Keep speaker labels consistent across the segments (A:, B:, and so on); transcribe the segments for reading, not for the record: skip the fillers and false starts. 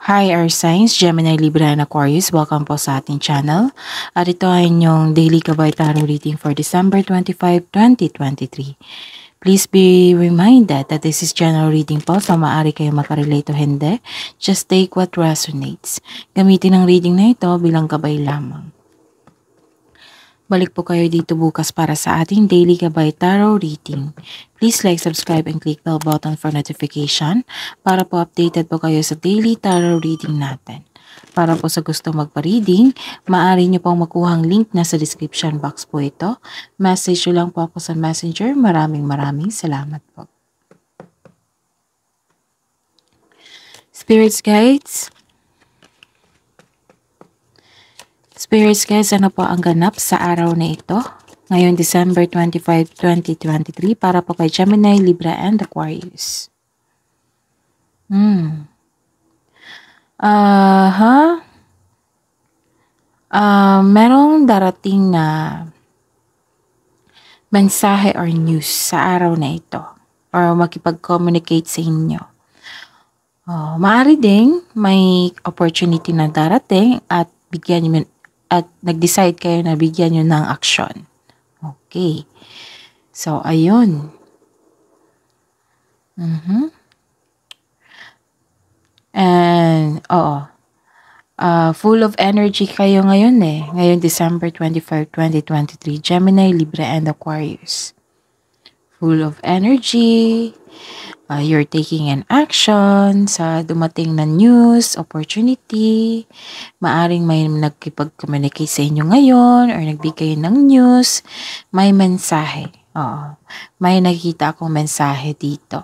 A: Hi, Air Signs, Gemini, Libra, and Aquarius. Welcome po sa ating channel. At ito ay inyong Daily Gabay Tarot Reading for December 25, 2023. Please be reminded that this is general reading po, so maaari kayo makarelate o hindi. Just take what resonates. Gamitin ang reading na ito bilang gabay lamang. Balik po kayo dito bukas para sa ating Daily Gabay Tarot Reading. Please like, subscribe, and click bell button for notification para po updated po kayo sa Daily Tarot Reading natin. Para po sa gusto magpa-reading, maaari nyo pong makuha ang link na sa description box po ito. Message nyo lang po ako sa Messenger. Maraming salamat po. Spirits Guides, ano po ang ganap sa araw na ito? Ngayong December 25, 2023 para po kay Gemini, Libra, and Aquarius. Merong darating na mensahe or news sa araw na ito or makipag-communicate sa inyo. Maaari ding may opportunity na darating at nag-decide kayo na bigyan nyo ng aksyon. Okay. So, ayun. And, full of energy kayo ngayon eh. Ngayon, December 25, 2023. Gemini, Libra, and Aquarius. Full of energy. You're taking an action sa dumating na news, opportunity. Maaring may nagkipag-communicate sa inyo ngayon or nagbigay ng news. May mensahe. May nakita akong mensahe dito.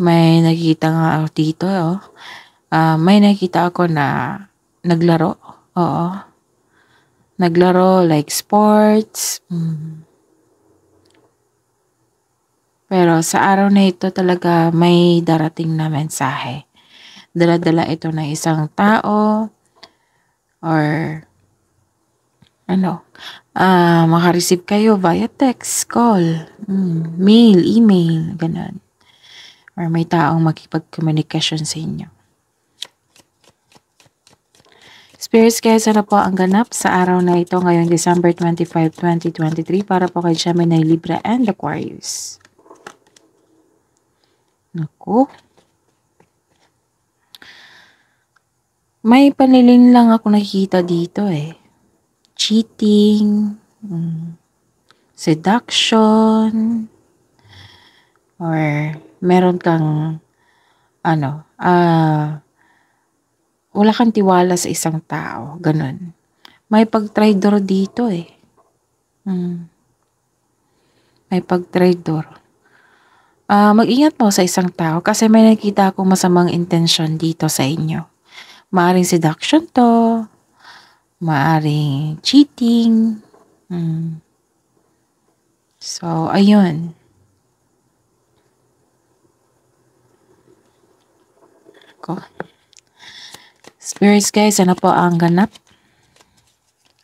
A: May nakita nga ako dito. May nakita ako na naglaro. Naglaro like sports. Pero sa araw na ito talaga may darating na mensahe. Dala-dala ito ng isang tao or makareceive kayo via text, call, mail, email, ganun. Or may taong makipag-communication sa inyo. Spirits guys, ano po ang ganap sa araw na ito ngayong December 25, 2023 para po kay Gemini, Libra, and Aquarius. Naku. May panliling lang ako nakikita dito eh. Cheating, seduction, or meron kang wala kang tiwala sa isang tao, ganun. May pag-traidor dito eh. May pag-traidor. Mag-ingat po sa isang tao kasi may nakita akong masamang intensyon dito sa inyo. Maaring seduction to, maaring cheating. So, ayun. Spirits guys, ano po ang ganap?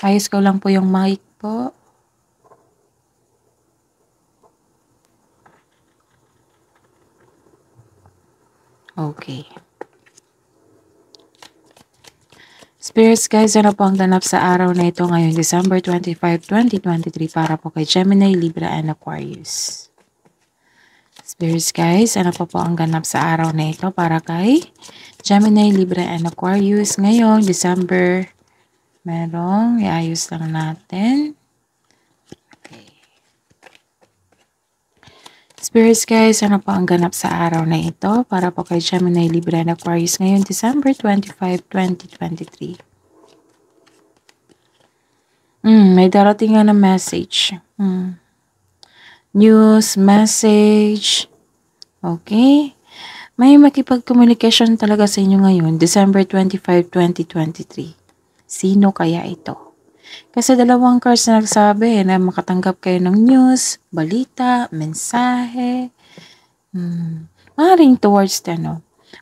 A: Ayos ko lang po yung mic po. Okay. Spirits guys, ano po ang ganap sa araw na ito ngayong December 25, 2023 para po kay Gemini, Libra, and Aquarius. Spirits guys, ano po ang ganap sa araw na ito para kay Gemini, Libra, and Aquarius ngayong December. Merong, iayos lang natin. Okay. Spirits guys, ano po ang ganap sa araw na ito para po kay Gemini, Libra, and Aquarius ngayong December 25, 2023. May darating nga na message. News, message. Okay. May makipag-communication talaga sa inyo ngayon, December 25, 2023. Sino kaya ito? Kasi dalawang cards na nagsabi na makatanggap kayo ng news, balita, mensahe. Maaring towards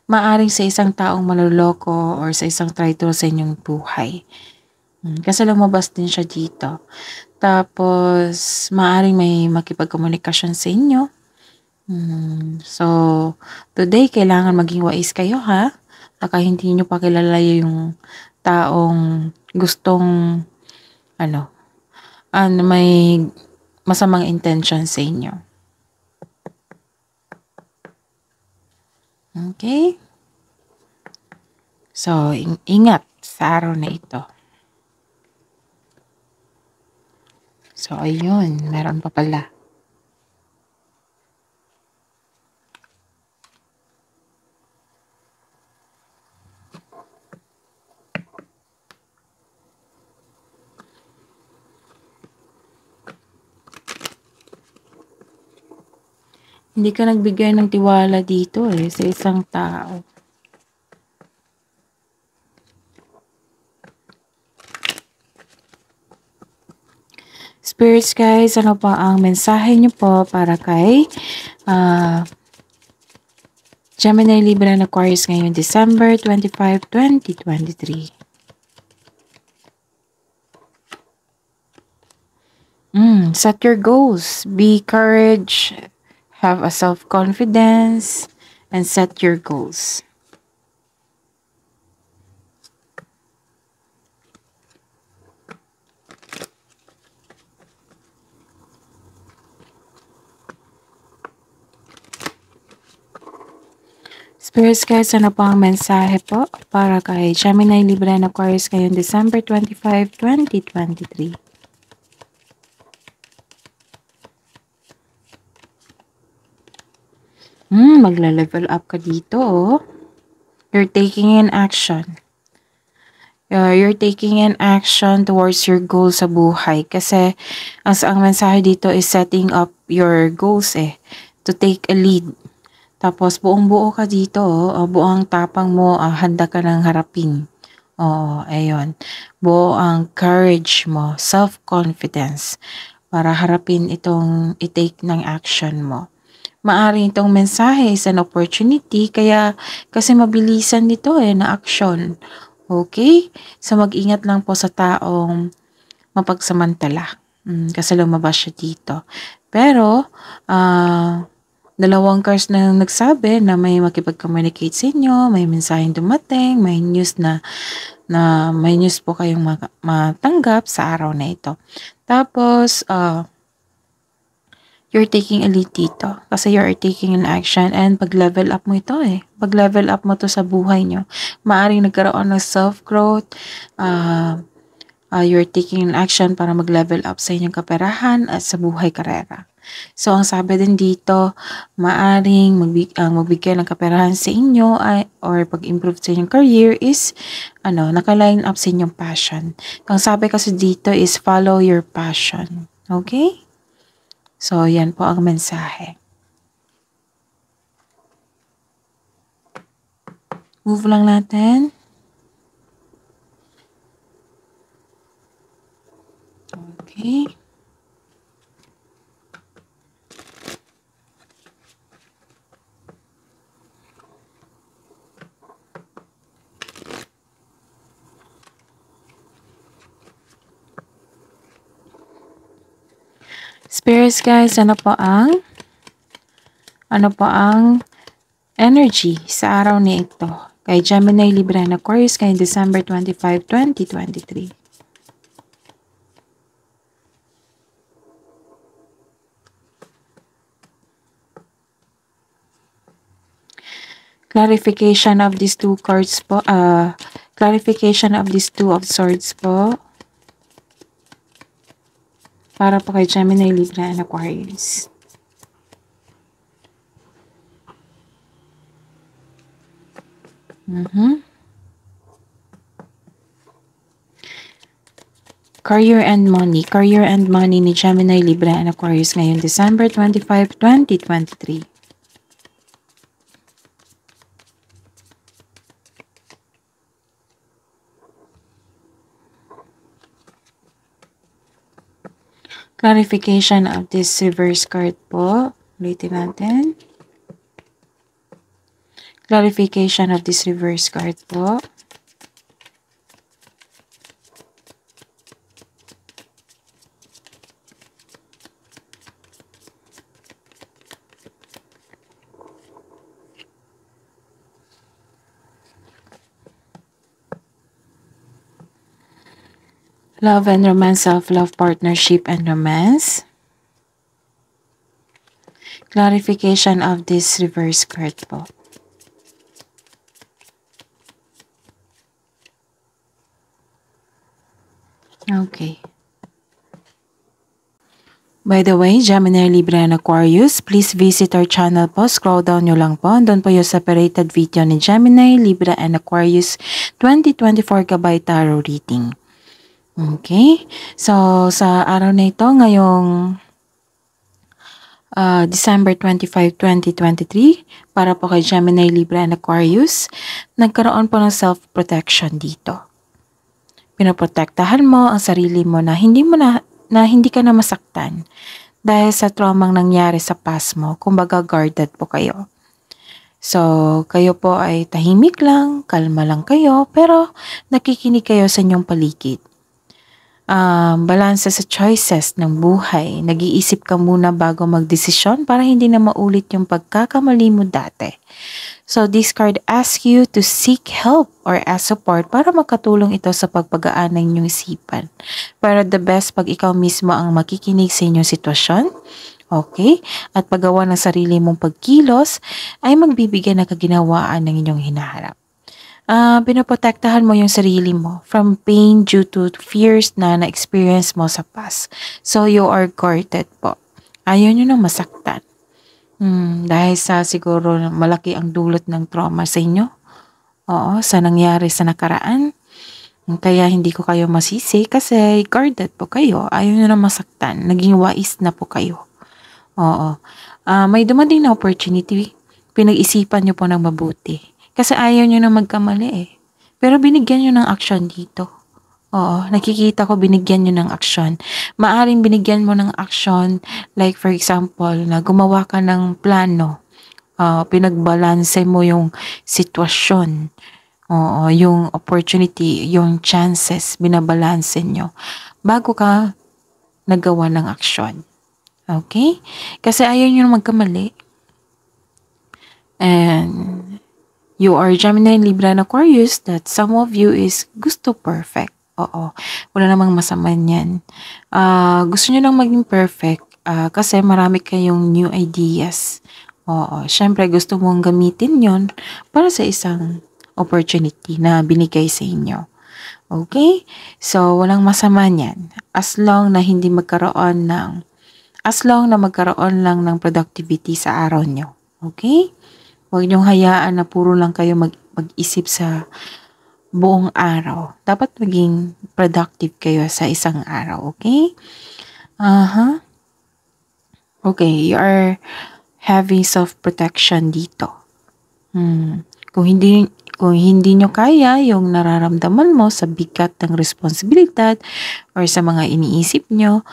A: maaring sa isang taong maloloko or sa isang traitor sa inyong buhay. Kasi lumabas din siya dito. Tapos, maaaring may makipagkomunikasyon sa inyo. So, today, kailangan maging wais kayo, ha? Baka hindi nyo pa kilala yung taong gustong, may masamang intention sa inyo. Okay? So, ingat sa araw na ito. So, ayun. Meron pa pala. Hindi ka nagbigay ng tiwala dito sa isang tao. Spirits guys, ano pa ang mensahe niyo po para kay Gemini, Libra, and Aquarius ngayong December 25, 2023? Set your goals. Be courage. Have a self-confidence. And set your goals. Spirits guys, ano po ang mensahe po para kay Gemini, Libra, and Aquarius ngayong December 25, 2023? Magla-level up ka dito, oh. You're taking an action. You're taking an action towards your goals sa buhay. Kasi, ang mensahe dito is setting up your goals to take a lead. Tapos, buong-buo ka dito, buong tapang mo, handa ka ng harapin. Ayun. Buo ang courage mo, self-confidence, para harapin itong i-take ng action mo. Maaring itong mensahe is an opportunity, kasi mabilisan dito na action. Okay? So, mag-ingat lang po sa taong mapagsamantala. Kasi lumabas siya dito. Pero, dalawang cards na nagsabi na may makipag-communicate sa inyo, may mensaheng dumating, may news may news po kayong matanggap sa araw na ito. Tapos, you're taking a lead dito kasi you're taking an action and pag-level up mo ito Pag-level up mo to sa buhay nyo. Maaring nagkaroon ng self-growth, you're taking an action para mag-level up sa inyong kaperahan at sa buhay karera. So, ang sabi din dito, maaring magbigay ng kaperahan sa inyo or pag-improve sa inyong career is, naka-line up sa inyong passion. Ang sabi kasi dito is follow your passion. Okay? So, yan po ang mensahe. Move lang natin. Okay. Spirits guys, ano po ang energy sa araw na ito kay Gemini, Libra, and Aquarius kay December 25, 2023? Clarification of these two cards po, clarification of these two of swords po para po kay Gemini, Libra, and Aquarius. Career and money. Career and money ni Gemini, Libra, and Aquarius ngayong December 25, 2023. Clarification of this reverse card po. Ulitin natin. Clarification of this reverse card po. Love and romance, self-love, partnership, and romance. Clarification of this reverse card po. Okay. By the way, Gemini, Libra, and Aquarius, please visit our channel po. Scroll down nyo lang po. Doon po yung separated video ni Gemini, Libra, and Aquarius 2024 Gabay Tarot Reading. Okay? So, sa araw na ito, ngayong December 25, 2023, para po kay Gemini, Libra, and Aquarius, nagkaroon po ng self-protection dito. Pinoprotektahan mo ang sarili mo na hindi ka na masaktan dahil sa traumang nangyari sa past mo. Kumbaga guarded po kayo. So, kayo po ay tahimik lang, kalma lang kayo, pero nakikinig kayo sa inyong paligid. Balanse sa choices ng buhay. Nag-iisip ka muna bago magdesisyon para hindi na maulit yung pagkakamali mo dati. So, this card asks you to seek help or ask support para makatulong ito sa pagpagaan ng inyong isipan. Pero the best pag ikaw mismo ang makikinig sa inyong sitwasyon, okay? At paggawa ng sarili mong pagkilos ay magbibigay ng kaginawaan ng inyong hinaharap. Pinoprotektahan mo yung sarili mo from pain due to fears na na-experience mo sa past. So, you are guarded po. Ayaw nyo nang masaktan. Dahil sa siguro malaki ang dulot ng trauma sa inyo. Oo, sa nangyari sa nakaraan. Kaya hindi ko kayo masisi kasi guarded po kayo. Ayaw nyo nang masaktan. Naging wais na po kayo. Oo. May dumating na opportunity. Pinag-isipan nyo po ng mabuti. Kasi ayaw nyo na magkamali eh. Pero binigyan nyo ng action dito. Oo, nakikita ko binigyan nyo ng action. Maaring binigyan mo ng action, like for example, na gumawa ka ng plano. Pinagbalanse mo yung sitwasyon. Oo, yung opportunity, yung chances, binabalanse nyo. Bago ka nagawa ng action. Okay? Kasi ayaw nyo magkamali. And you are Gemini, Libra, and Aquarius that some of you is gusto perfect. Oo, wala namang masama niyan. Gusto nyo lang maging perfect kasi marami kayong new ideas. Oo, syempre gusto mong gamitin yon para sa isang opportunity na binigay sa inyo. Okay? So, walang masama niyan. As long na magkaroon lang ng productivity sa araw nyo. Okay? Huwag niyong hayaan na puro lang kayo mag-isip sa buong araw. Dapat maging productive kayo sa isang araw, okay? Okay, you are having self-protection dito. Kung hindi nyo kaya yung nararamdaman mo sa bigat ng responsibilidad or sa mga iniisip nyo,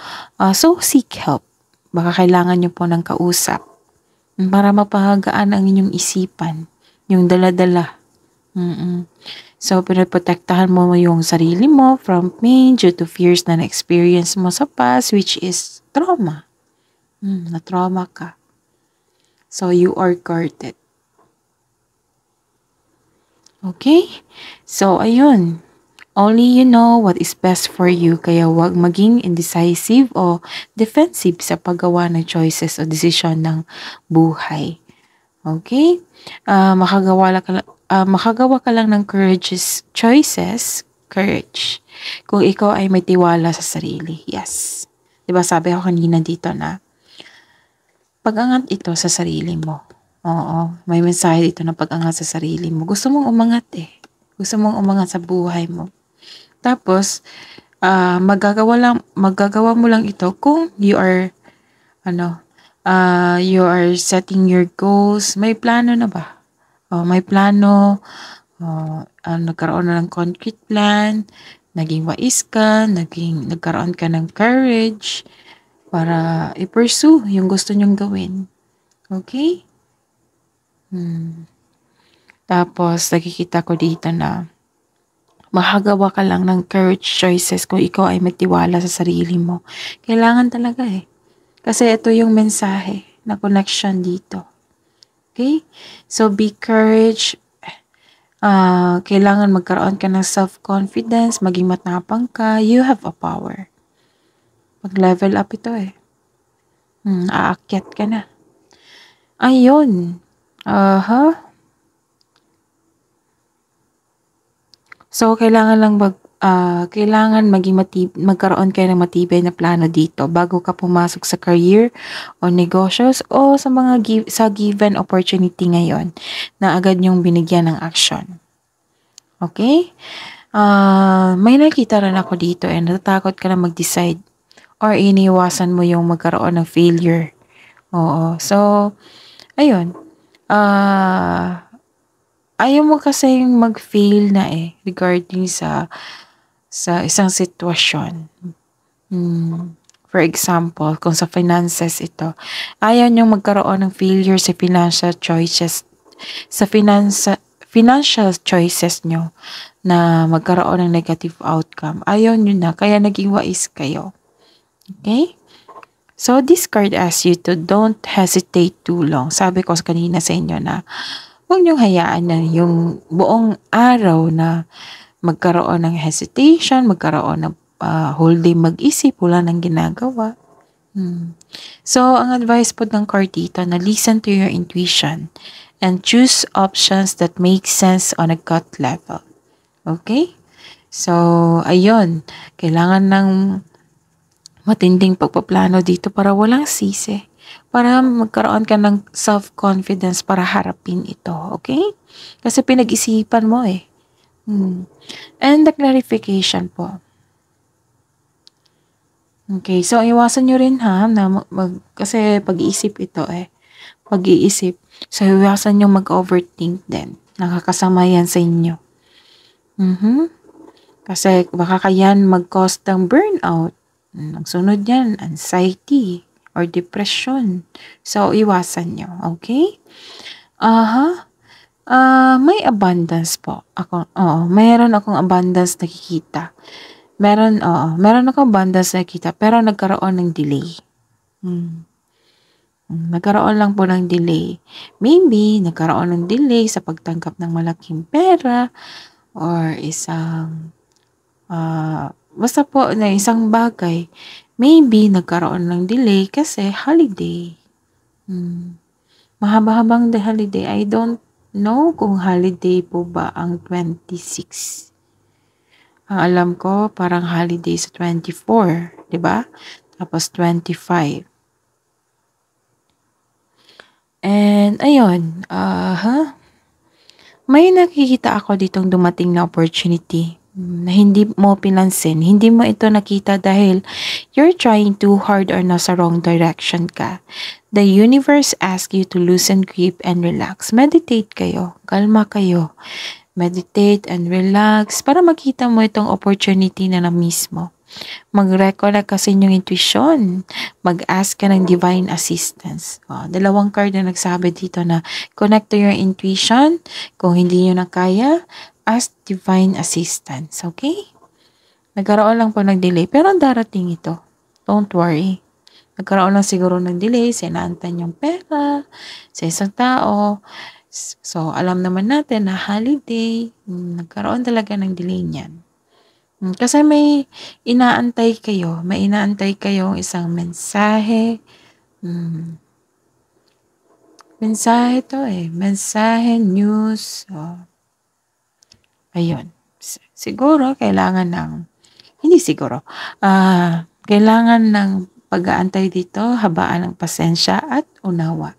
A: so seek help. Baka kailangan nyo po ng kausap para mapagaan ang inyong isipan, yung dala-dala. So, pinoprotektahan mo yung sarili mo from pain due to fears na na-experience mo sa past, which is trauma. Na-trauma ka. So, you are guarded. Okay? So, ayun. Only you know what is best for you, kaya huwag maging indecisive o defensive sa paggawa ng choices o decision ng buhay. Okay? Makagawa ka lang ng choices, courage. Kung ikaw ay may tiwala sa sarili. Yes. Diba sabi ko kanina dito na pag-angat ito sa sarili mo. Oo, may mensahe dito na pag-angat sa sarili mo. Gusto mong umangat eh. Gusto mong umangat sa buhay mo. Tapos, magagawa mo lang ito kung you are setting your goals. May plano na ba? May plano, nagkaroon na ng concrete plan, naging wais ka, nagkaroon ka ng courage para i-pursue yung gusto nyong gawin. Okay? Tapos, nakikita ko dito na makagawa ka lang ng courage choices kung ikaw ay magtiwala sa sarili mo. Kailangan talaga eh. Kasi ito yung mensahe na connection dito. Okay? So, be courage. Kailangan magkaroon ka ng self-confidence, maging matapang ka. You have a power. Mag-level up ito eh. Aakyat ka na. Ayun. So, kailangan magkaroon kayo ng matibay na plano dito bago ka pumasok sa career o negosyo o sa sa given opportunity ngayon na agad yung binigyan ng action. Okay? May nakita rin ako dito natatakot ka na mag-decide or iniiwasan mo yung magkaroon ng failure. Oo. So, ayun. Ayaw mo kasing mag-fail na regarding sa isang sitwasyon. For example, kung sa finances ito, ayaw niyong magkaroon ng failure sa financial choices, financial choices nyo na magkaroon ng negative outcome. Ayaw nyo na, kaya naging wais kayo. Okay? So, this card asks you to don't hesitate too long. Sabi ko kanina sa inyo na huwag niyong hayaan na yung buong araw na magkaroon ng hesitation, magkaroon ng whole day mag-isip, wala nang ginagawa. So, ang advice po ng card dito na listen to your intuition and choose options that make sense on a gut level. Okay? So, ayun. Kailangan ng matinding pagpaplano dito para walang sisi. Para magkaroon ka ng self-confidence para harapin ito. Okay? Kasi pinag-isipan mo And the clarification po. Okay, so iwasan nyo rin na kasi pag-iisip ito Pag-iisip. So iwasan nyo mag-overthink din. Nakakasama yan sa inyo. Kasi baka kayan mag-cause ng burnout. Ang sunod yan, anxiety or depression. So iwasan nyo. Okay? May abundance po. Mayroon akong abundance nakikita. Meron akong abundance nakikita pero nagkaroon ng delay. Nagkaroon lang po ng delay. Maybe nagkaroon ng delay sa pagtanggap ng malaking pera or isang basta po na isang bagay. Maybe nagkaroon ng delay kasi holiday. Mahaba-habang holiday. I don't know kung holiday po ba ang 26. Ang alam ko, parang holiday sa 24, di ba? Tapos 25. And, ayun, may nakikita ako ditong dumating na opportunity na hindi mo pinansin. Hindi mo ito nakita dahil you're trying too hard or nasa wrong direction ka. The universe asks you to loosen grip and relax. Meditate kayo. Kalma kayo. Meditate and relax para makita mo itong opportunity na na-miss mo. Mag-recollect kasi yung intuition. Mag-ask ka ng divine assistance. Dalawang card na nagsabi dito na connect to your intuition. Kung hindi nyo na kaya, ask divine assistance. Okay? Nagkaroon lang po ng delay pero darating ito. Don't worry. Nagkaroon lang siguro ng delay sa inaantan yung pera sa isang tao. So, alam naman natin na holiday, nagkaroon talaga ng delay niyan. Kasi may inaantay kayong isang mensahe. Mensahe to mensahe, news. Ayun. Siguro, kailangan ng pag-aantay dito, habaan ng pasensya at unawa.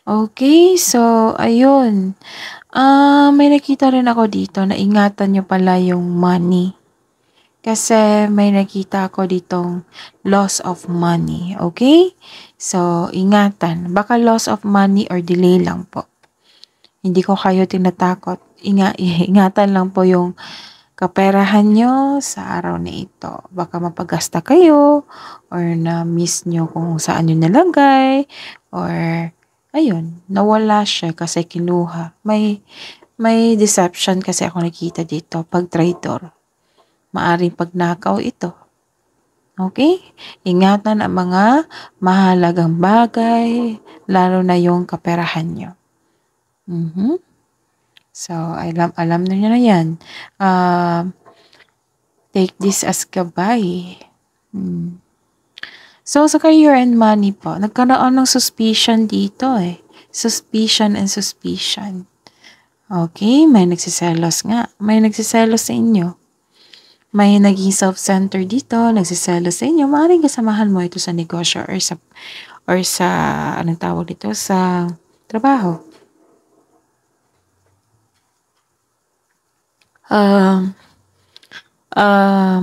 A: Okay, so, ayun. May nakita rin ako dito na ingatan nyo pala yung money. Kasi may nakita ako ditong loss of money. Okay? So, ingatan. Baka loss of money or delay lang po. Hindi ko kayo tinatakot. Ingatan lang po yung kaperahan nyo sa araw na ito. Baka mapagasta kayo or na-miss nyo kung saan nyo nalagay or ayun, nawala siya kasi kinuha. May deception kasi ako nakita dito pag traitor. Maaring pagnakaw ito. Okay? Ingatan ang mga mahalagang bagay, lalo na yung kaperahan nyo. So, alam niyo na yan. Take this as gabay. So, sa career and money po, nagkaroon ng suspicion dito eh. Suspicion and suspicion. Okay, may nagsiselos nga. May nagsiselos sa inyo. May naging self-centered dito, nagsiselos sa inyo. Maaaring kasamahan mo ito sa negosyo or sa anong tawag dito, sa trabaho.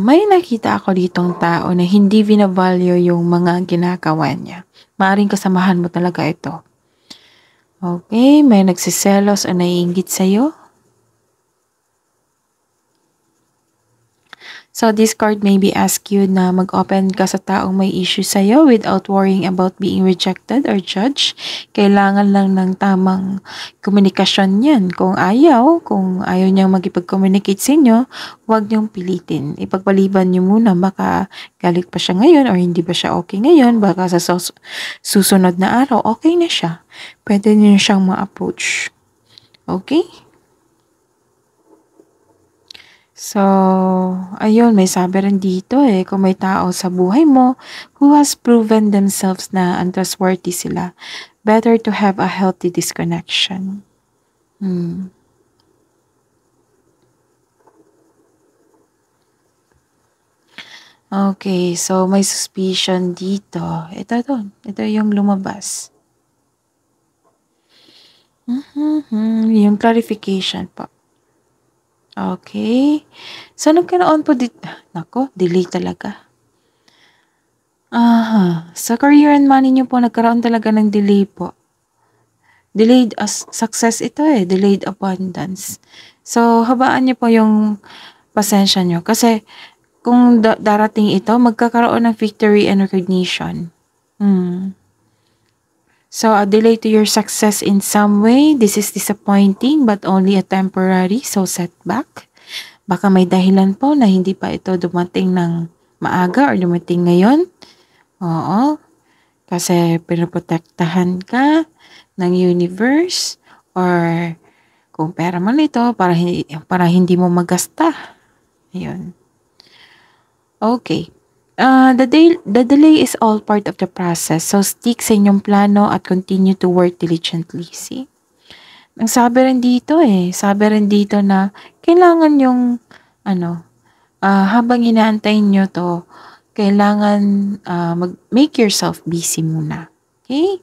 A: May nakita ako ditong tao na hindi binavalue yung mga ginagawa niya. Maaaring kasamahan mo talaga ito. Okay, may nagsiselos o naiinggit sa'yo. So, this card maybe ask you na mag-open ka sa taong may issue sa'yo without worrying about being rejected or judged. Kailangan lang ng tamang komunikasyon yan. Kung ayaw niyang magipag-communicate sa inyo, huwag niyong pilitin. Ipagpaliban niyo muna, baka galit pa siya ngayon or hindi ba siya okay ngayon, baka sa susunod na araw, okay na siya. Pwede niyo siyang ma-approach. Okay? So, ayun, may sabi rin dito eh, kung may tao sa buhay mo who has proven themselves na untrustworthy sila, better to have a healthy disconnection. Okay, so may suspicion dito. Ito yung lumabas. Yung clarification po. Okay. So, nagkaroon po dito. Nako, delay talaga. Sa career and money nyo po, nagkaroon talaga ng delay po. Delayed success ito eh. Delayed abundance. So, habaan nyo po yung pasensya nyo. Kasi, kung darating ito, magkakaroon ng victory and recognition. So, a delay to your success in some way, this is disappointing but only a temporary, so setback. Baka may dahilan po na hindi pa ito dumating ng maaga or dumating ngayon. Oo. Kasi pinoprotektahan ka ng universe or kung pera man ito para hindi mo magasta. Ayun. Okay. The delay is all part of the process. So, stick sa inyong plano at continue to work diligently. See? Ang sabi rin dito na kailangan yung, habang inaantay nyo to, kailangan make yourself busy muna. Okay?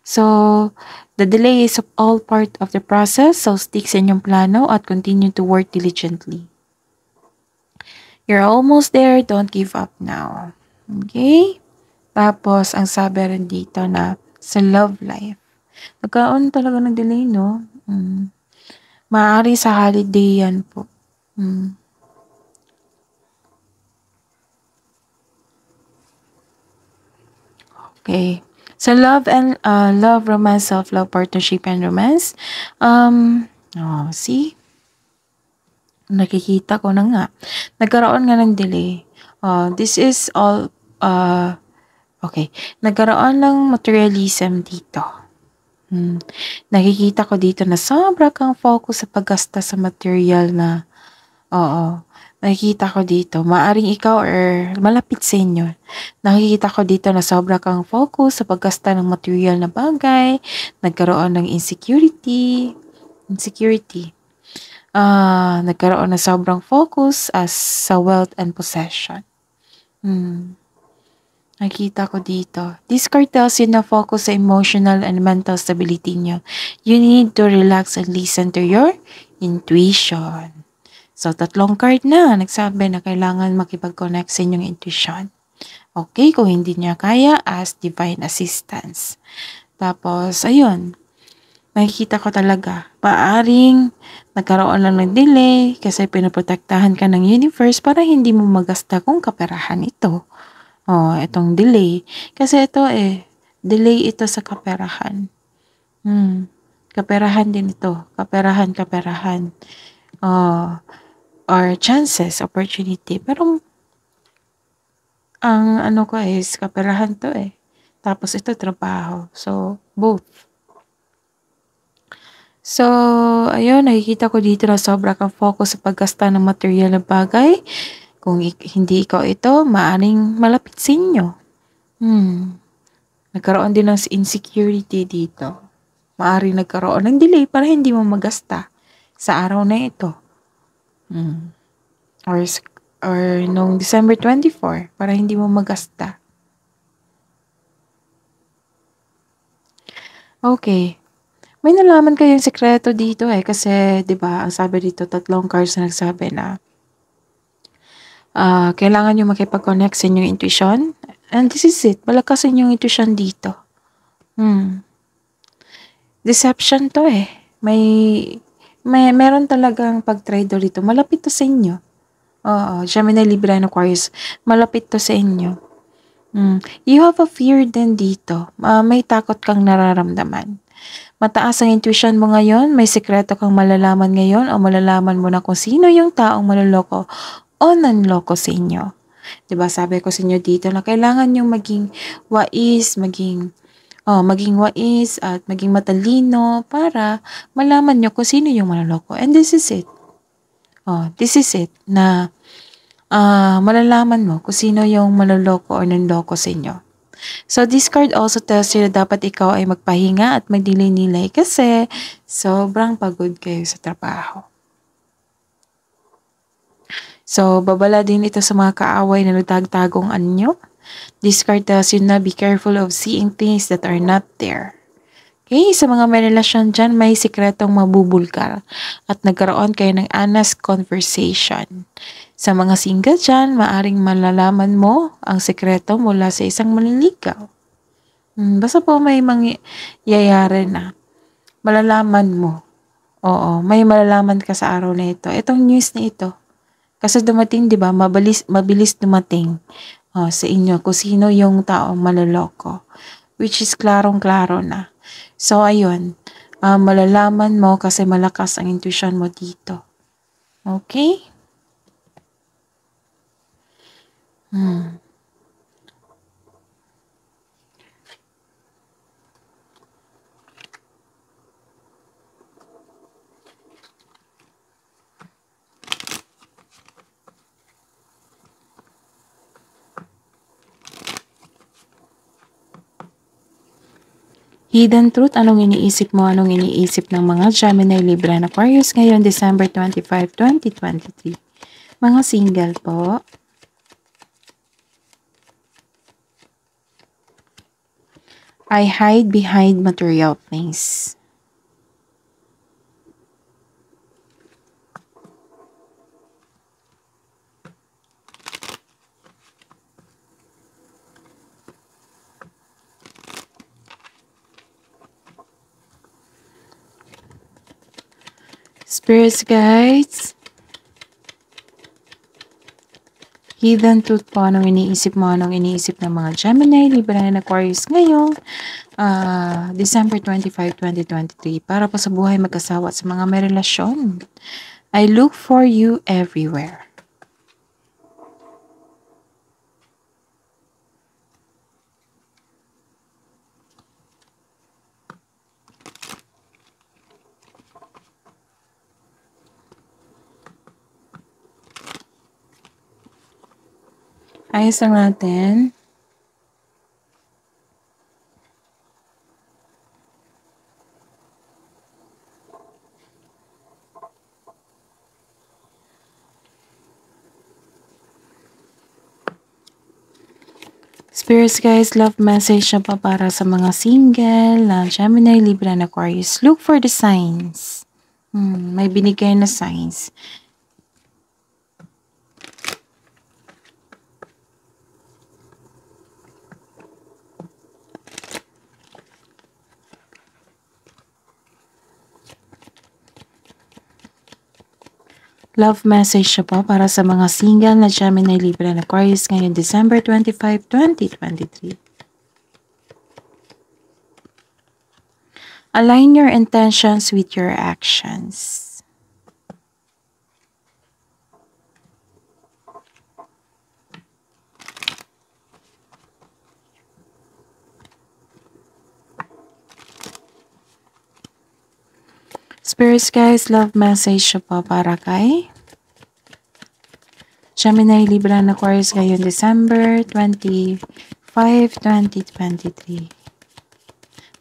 A: So, the delay is all part of the process. So, stick sa inyong plano at continue to work diligently. You're almost there. Don't give up now. Okay? Tapos, ang sabi rin dito na sa love life. Nagkaroon talaga ng delay, no? Maaari sa holiday yan po. Okay. Sa love and love, romance, self-love, partnership, and romance. See? Nakikita ko na nga. Nagkaroon nga ng delay. This is all, okay. Nagkaroon ng materialism dito. Nakikita ko dito na sobra kang focus sa paggasta sa material na, nakikita ko dito. Maaring ikaw or malapit sa inyo. Nakikita ko dito na sobra kang focus sa paggasta ng material na bagay. Nagkaroon ng insecurity. Nagkaroon na sobrang focus sa wealth and possession. Nakita ko dito. This card tells you na focus sa emotional and mental stability nyo. You need to relax and listen to your intuition. So, 3 card na. Nagsabi na kailangan makipag-connect sa inyong intuition. Okay, kung hindi niya kaya, ask divine assistance. Tapos, ayun. Nakikita ko talaga, paaring nagkaroon lang ng delay kasi pinoprotektahan ka ng universe para hindi mo magasta kung kaperahan ito. Itong delay. Kasi ito delay ito sa kaperahan. Kaperahan din ito. Kaperahan. Or chances, opportunity. Pero Ang ano ko is kaperahan to eh. Tapos ito trabaho. So, both. So, ayun, nakikita ko dito na sobra kang focus sa paggasta ng material na bagay. Kung hindi ikaw ito, maaring malapit sa inyo. Nagkaroon din ng insecurity dito. Maaring nagkaroon ng delay para hindi mo magasta sa araw na ito. Or, or nung December 24, para hindi mo magasta. Okay. May nalaman kayong sekreto dito eh kasi 'di ba ang sabi dito tatlong cards na nagsabi na kailangan niyo makipag-connect sa inyong intuition. And this is it. Malakas yung intuition dito. Deception to eh. Meron talagang pag-traitor dito. Malapit to sa inyo. Oo, Gemini, Libra, and Aquarius. Malapit to sa inyo. You have a fear din dito. May takot kang nararamdaman. Mataas ang intuition mo ngayon, may sekreto kang malalaman ngayon o malalaman mo na kung sino yung taong maloloko o nanloko sa inyo. 'Di ba sabi ko sa inyo dito na kailangan yung maging wais at maging matalino para malaman nyo kung sino yung manloloko. And this is it. This is it na malalaman mo kung sino yung manloloko or nanloko sa inyo. So, this card also tells you na dapat ikaw ay magpahinga at magdilay-nilay kasi sobrang pagod kayo sa trabaho. So, babala din ito sa mga kaaway na nagtagtagong anyo. This card tells you na be careful of seeing things that are not there. Okay, sa mga may relasyon dyan, may sikretong mabubulgar at nagkaroon kayo ng honest conversation. Sa mga single dyan, maaring malalaman mo ang sikreto mula sa isang manliligaw. Basta po may mangyayari na malalaman mo. Oo, may malalaman ka sa araw na ito. Itong news na ito. Kasi dumating, di ba, mabilis dumating sa inyo kung sino yung taong maloloko. Which is klarong-klaro na. So, ayun. Malalaman mo kasi malakas ang intuition mo dito. Okay? Hidden truth, anong iniisip mo? Anong iniisip ng mga Gemini, Libra, and Aquarius ngayon, December 25, 2023? Mga single po. I hide behind material things. Spirits guides. Hidden truth po, anong iniisip mo, anong iniisip ng mga Gemini, Libra, and Aquarius ngayong December 25, 2023 para po sa buhay mag-asawa at sa mga may relasyon. I look for you everywhere. Ayos lang natin. Spirits guys, love message na pa para sa mga single na Gemini, Libra, and Aquarius. Look for the signs. May binigay na signs. Love message siya po para sa mga single na Gemini, Libra, and Aquarius ngayon December 25, 2023. Align your intentions with your actions. Spirits guys, love message siya po para kay Gemini, Libra, and Aquarius ngayon December 25, 2023.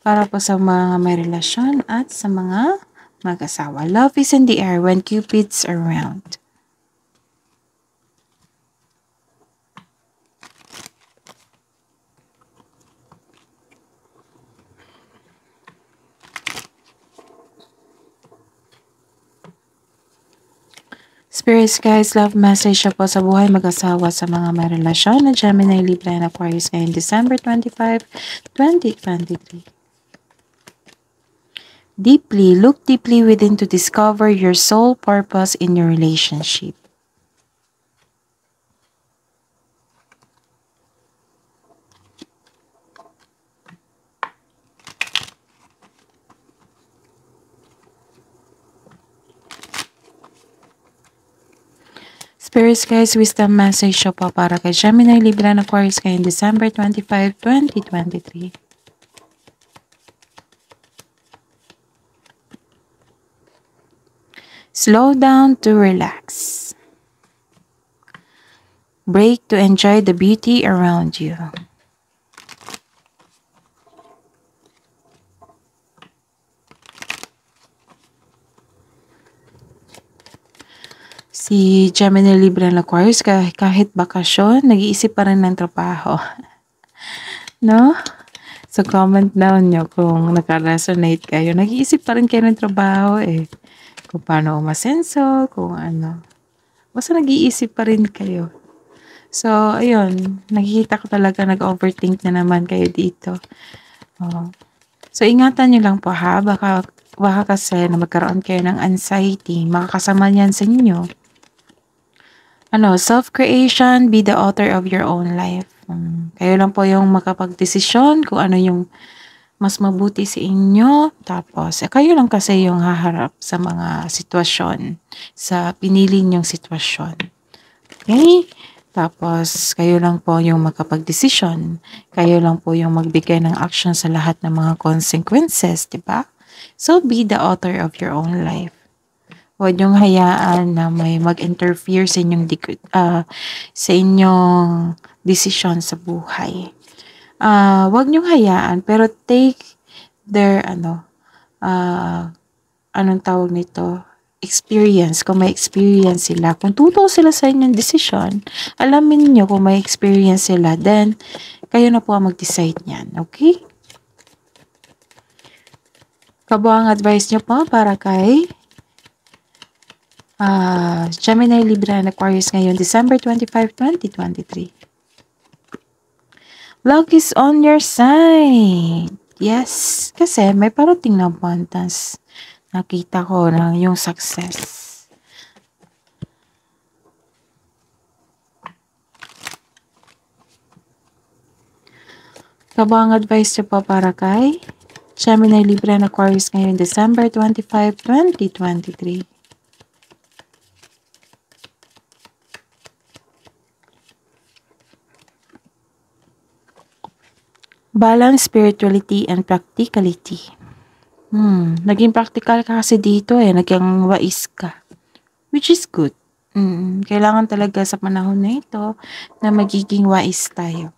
A: Para po sa mga may relasyon at sa mga mag-asawa. Love is in the air when Cupid's around. Spirits guys, love message siya po sa buhay mag-asawa sa mga may relasyon na Gemini, Libra, and Aquarius ngayon December 25, 2023. Look deeply within to discover your soul purpose in your relationship. Spirits guys, wisdom message siya po para kay Gemini, Libra, and Aquarius ngayon December 25, 2023. Slow down to relax. Break to enjoy the beauty around you. Si Gemini, Libra, and Aquarius, kahit bakasyon, nag-iisip pa rin ng trabaho. No? So, comment down nyo kung naka-resonate kayo. Nag-iisip pa rin kayo ng trabaho eh. Kung paano umasenso, kung ano. Basta nag-iisip pa rin kayo. So, ayun. Nakikita ko talaga nag-overthink na naman kayo dito. Oh. So, ingatan nyo lang po ha. Baka kasi na magkaroon kayo ng anxiety. Makakasama niyan sa inyo. Self-creation, be the author of your own life. Kayo lang po yung makapag-desisyon kung ano yung mas mabuti sa inyo. Tapos, kayo lang kasi yung haharap sa mga sitwasyon, sa pinili nyong sitwasyon. Okay? Tapos, kayo lang po yung makapag-desisyon. Kayo lang po yung magbigay ng action sa lahat ng mga consequences, diba? So, be the author of your own life. Huwag niyong hayaan na may mag-interfere sa inyong desisyon sa buhay. Huwag niyong hayaan, pero take their, anong tawag nito? Experience. Kung may experience sila, kung totoo sila sa inyong desisyon, alamin niyo kung may experience sila, then, kayo na po ang mag-decide niyan. Okay? Kabuang advice niyo po para kay Gemini, Libra, and Aquarius ngayon December 25, 2023. Luck is on your side. Yes, kasi may parating na abundance. Nakita ko na yung success. Kabang advice niyo po para kay Gemini, Libra, and Aquarius ngayon December 25, 2023. Balance spirituality and practicality. Naging practical ka kasi dito eh. Naging wais ka. Which is good. Kailangan talaga sa panahon na ito na magiging wais tayo.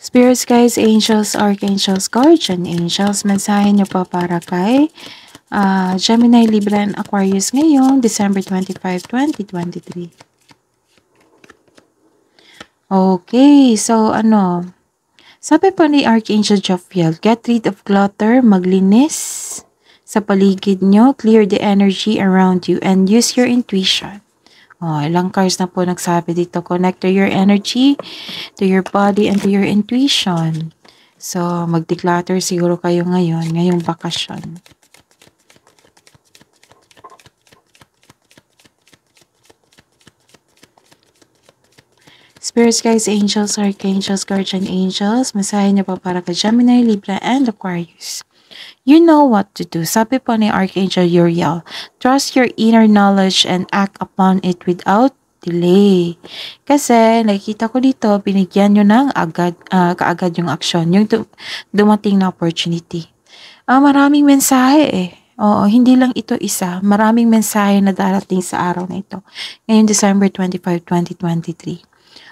A: Spirits guys, angels, archangels, guardian angels, mensahe niyo pa para kay Gemini, Libra, and Aquarius ngayon, December 25, 2023. Okay, so sabi po ni Archangel Jophiel, get rid of clutter, maglinis sa paligid nyo, clear the energy around you, and use your intuition. Ilang cards na po nagsabi dito, connect to your energy, to your body, and to your intuition. So, mag-declutter siguro kayo ngayong bakasyon. Spirits guys, angels, archangels, guardian angels, mensahe niyo pa para kay Gemini, Libra, and Aquarius. You know what to do. Sabi po ni Archangel Uriel, trust your inner knowledge and act upon it without delay. Kasi nakikita ko dito, binigyan nyo ng kaagad yung aksyon, yung dumating na opportunity. Maraming mensahe eh. Oo, hindi lang ito isa. Maraming mensahe na darating sa araw na ito. Ngayong December 25, 2023.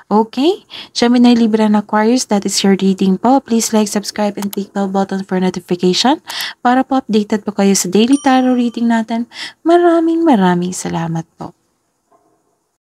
A: Okay? Gemini, Libra, and Aquarius, that is your reading po. Please like, subscribe, and click bell button for notification para po updated po kayo sa daily tarot reading natin. Maraming salamat po.